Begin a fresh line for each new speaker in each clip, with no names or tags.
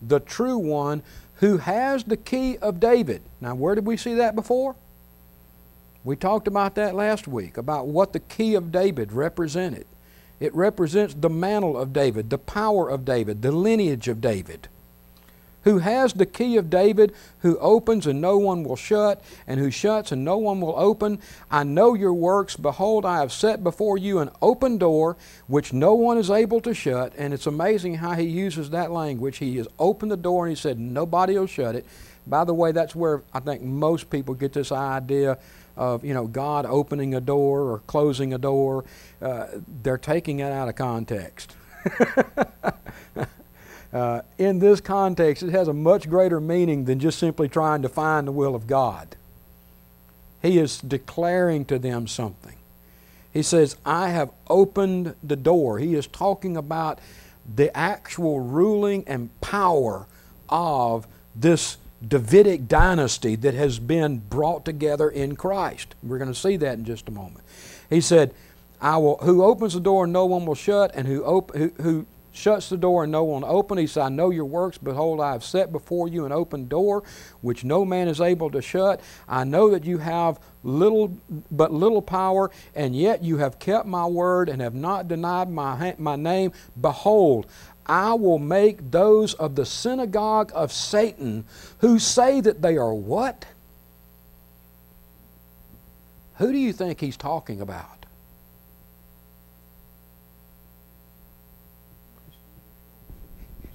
the true one, who has the key of David. Now, where did we see that before? We talked about that last week, about what the key of David represented. It represents the mantle of David, the power of David, the lineage of David. Who has the key of David, who opens and no one will shut, and who shuts and no one will open. I know your works. Behold, I have set before you an open door, which no one is able to shut. And it's amazing how he uses that language. He has opened the door and he said, nobody will shut it. By the way, that's where I think most people get this idea of, God opening a door or closing a door. They're taking it out of context. In this context, it has a much greater meaning than just simply trying to find the will of God. He is declaring to them something. He says, I have opened the door. He is talking about the actual ruling and power of this Davidic dynasty that has been brought together in Christ. We're going to see that in just a moment. He said, who opens the door and no one will shut, and who shuts the door and no one will open. He said, I know your works. Behold, I have set before you an open door, which no man is able to shut. I know that you have but little power, and yet you have kept my word and have not denied my name. Behold, I will make those of the synagogue of Satan who say that they are what? Who do you think he's talking about?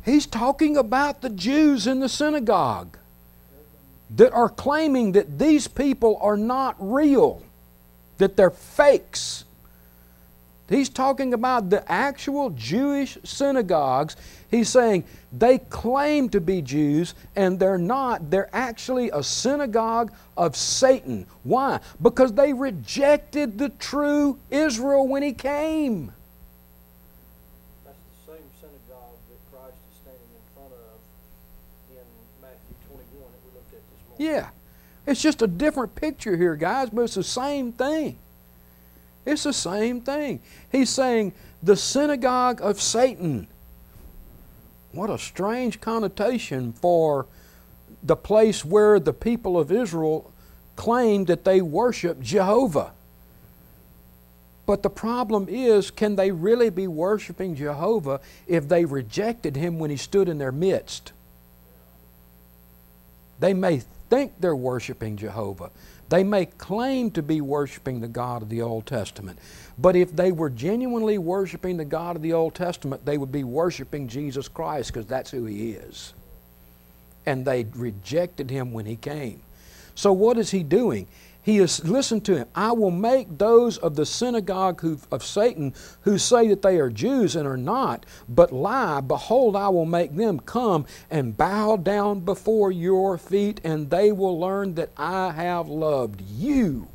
He's talking about the Jews in the synagogue that are claiming that these people are not real, that they're fakes. He's talking about the actual Jewish synagogues. He's saying they claim to be Jews and they're not. They're actually a synagogue of Satan. Why? Because they rejected the true Israel when He came.
That's the same synagogue that Christ is standing in front of in Matthew 21 that we looked at this morning.
Yeah. It's just a different picture here, guys, but it's the same thing. It's the same thing. He's saying the synagogue of Satan. What a strange connotation for the place where the people of Israel claimed that they worship Jehovah. But the problem is, can they really be worshiping Jehovah if they rejected Him when He stood in their midst? They may think they're worshiping Jehovah. They may claim to be worshiping the God of the Old Testament. But if they were genuinely worshiping the God of the Old Testament, they would be worshiping Jesus Christ, because that's who He is. And they rejected Him when He came. So what is He doing? He is, listen to Him, I will make those of the synagogue of Satan who say that they are Jews and are not, but lie. Behold, I will make them come and bow down before your feet, and they will learn that I have loved you.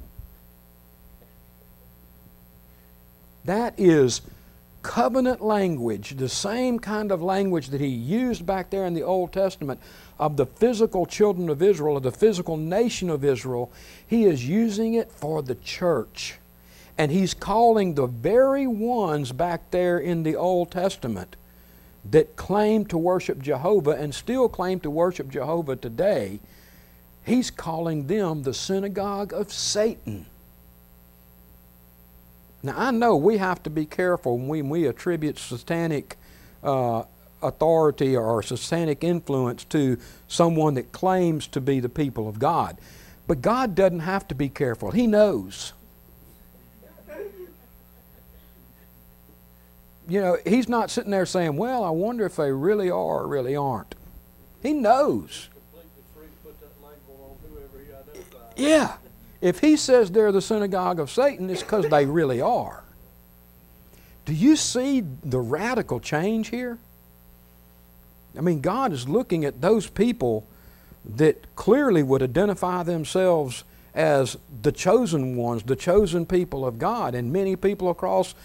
That is covenant language, the same kind of language that He used back there in the Old Testament of the physical children of Israel, of the physical nation of Israel. He is using it for the church. And He's calling the very ones back there in the Old Testament that claim to worship Jehovah and still claim to worship Jehovah today, He's calling them the synagogue of Satan. Now, I know we have to be careful when we attribute satanic authority or satanic influence to someone that claims to be the people of God. But God doesn't have to be careful. He knows. He's not sitting there saying, well, I wonder if they really are or really aren't. He knows.
Completely free to put that label on whoever He identifies.
Yeah. If He says they're the synagogue of Satan, it's because they really are. Do you see the radical change here? I mean, God is looking at those people that clearly would identify themselves as the chosen ones, the chosen people of God. And many people across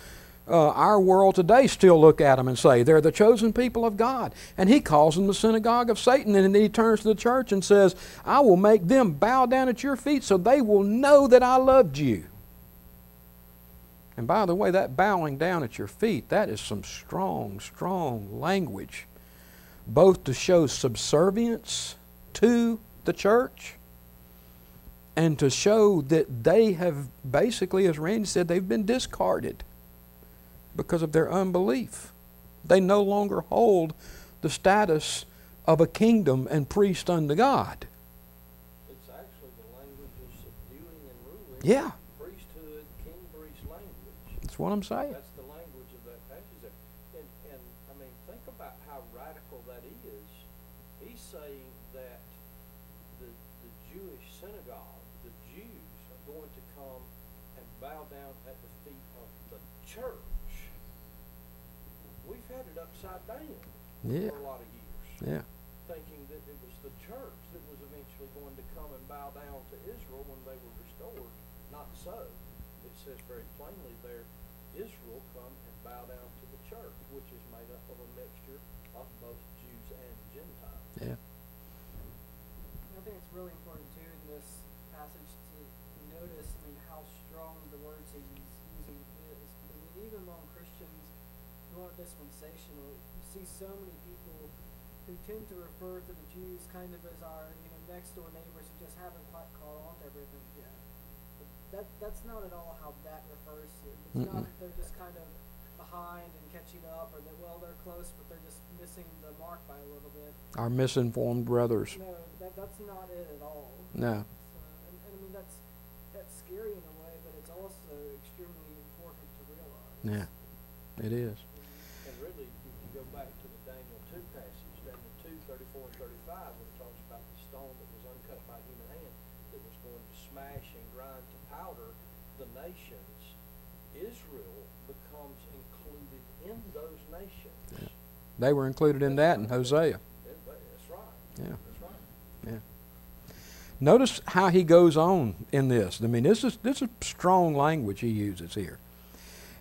our world today still look at them and say they're the chosen people of God. And He calls them the synagogue of Satan. And then He turns to the church and says, I will make them bow down at your feet so they will know that I loved you. And by the way, that bowing down at your feet, that is some strong, strong language both to show subservience to the church and to show that they have basically, as Randy said, they've been discarded because of their unbelief. They no longer hold the status of a kingdom and priest unto God.
It's actually the language of subduing and ruling.
Yeah.
Priesthood, king-priest language.
That's what I'm saying.
That's the language of that passage there. And I mean, think about how radical that is. He's saying that the Jewish synagogue, the Jews, are going to come and bow down at the feet of the church. We've had it upside down for a lot of years.
Yeah.
Thinking that it was the church that was eventually going to come and bow down to Israel when they were restored. Not so. It says very plainly there, Israel come and bow down to the church, which is made up of a mixture of both Jews and Gentiles.
Yeah.
I think it's really important too in this passage to notice, I mean, how strong the words he's using is. Because I mean, even among Christians who aren't dispensational, you see so many people who tend to refer to the Jews kind of as our, next door neighbors who just haven't quite caught on to everything yet. But that's not at all how that refers to it. It's not that they're just kind of behind and catching up, or that, well, they're close, but they're just missing the mark by a little bit.
Our misinformed brothers.
No, that's not it at all.
No.
So, and I mean, that's scary in a way, but it's also extremely important to realize.
Yeah, it is.
And really, if you go back to the Daniel 2 passage, Daniel 2, 34 and 35, which talks about the stone that was uncut by human hand, that was going to smash and grind to powder the nations, Israel becomes included in those nations.
Yeah. They were included in that in Hosea.
That's right.
Yeah.
That's right.
Yeah. Notice how he goes on in this. I mean, this is strong language he uses here.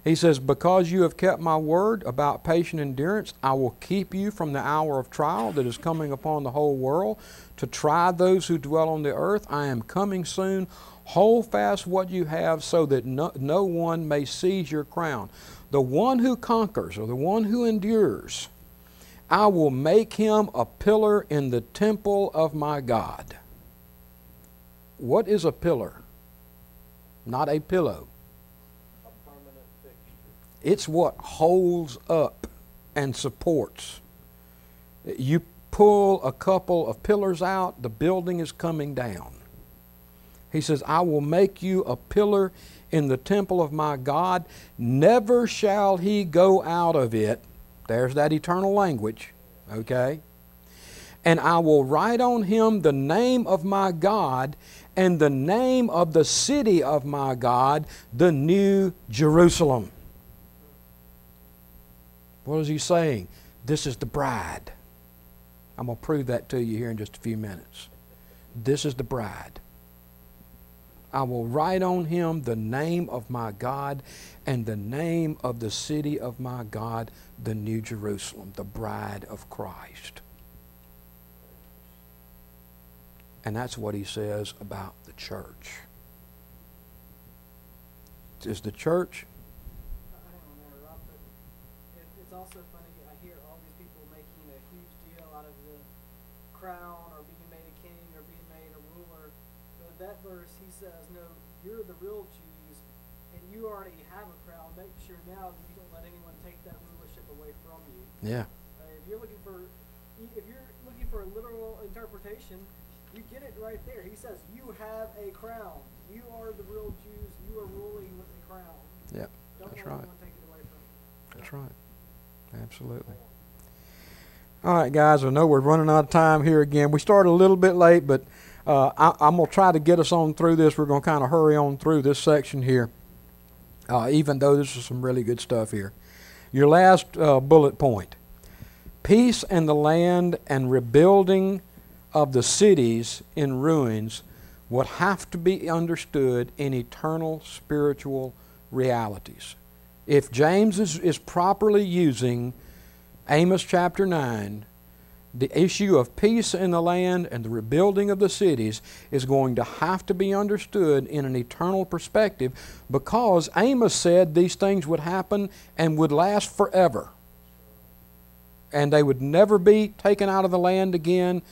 He says, because you have kept my word about patient endurance, I will keep you from the hour of trial that is coming upon the whole world to try those who dwell on the earth. I am coming soon. Hold fast what you have so that no one may seize your crown. The one who conquers, or the one who endures, I will make him a pillar in the temple of my God. What is a pillar? Not a pillow.
A permanent fixture.
It's what holds up and supports. You pull a couple of pillars out, the building is coming down. He says, I will make you a pillar in the temple of my God. Never shall he go out of it. There's that eternal language, okay? And I will write on him the name of my God and the name of the city of my God, the New Jerusalem. What is he saying? This is the bride. I'm going to prove that to you here in just a few minutes. This is the bride. I will write on him the name of my God and the name of the city of my God, the New Jerusalem, the bride of Christ. And that's what he says about the church. Is the church?
I don't want to interrupt, but it's also funny. I hear all these people making a huge deal out of the crown or being made a king or being made a ruler. But in that verse, he says, no, you're the real Jews, and you already have a crown. Make sure now that you don't let anyone take that rulership away from you.
Yeah.
If you're looking for a literal interpretation, you get it right there. He says, you have a crown. You are the real Jews. You are ruling with a crown.
Yep.
Don't
That's
let
right.
anyone take it away from you.
That's right. Absolutely. All right, guys, I know we're running out of time here again. We started a little bit late, but I'm going to try to get us on through this. We're going to kind of hurry on through this section here, even though this is some really good stuff here. Your last bullet point. Peace in the land and rebuilding of the cities in ruins would have to be understood in eternal spiritual realities. If James is properly using Amos chapter 9, the issue of peace in the land and the rebuilding of the cities is going to have to be understood in an eternal perspective, because Amos said these things would happen and would last forever. and they would never be taken out of the land again.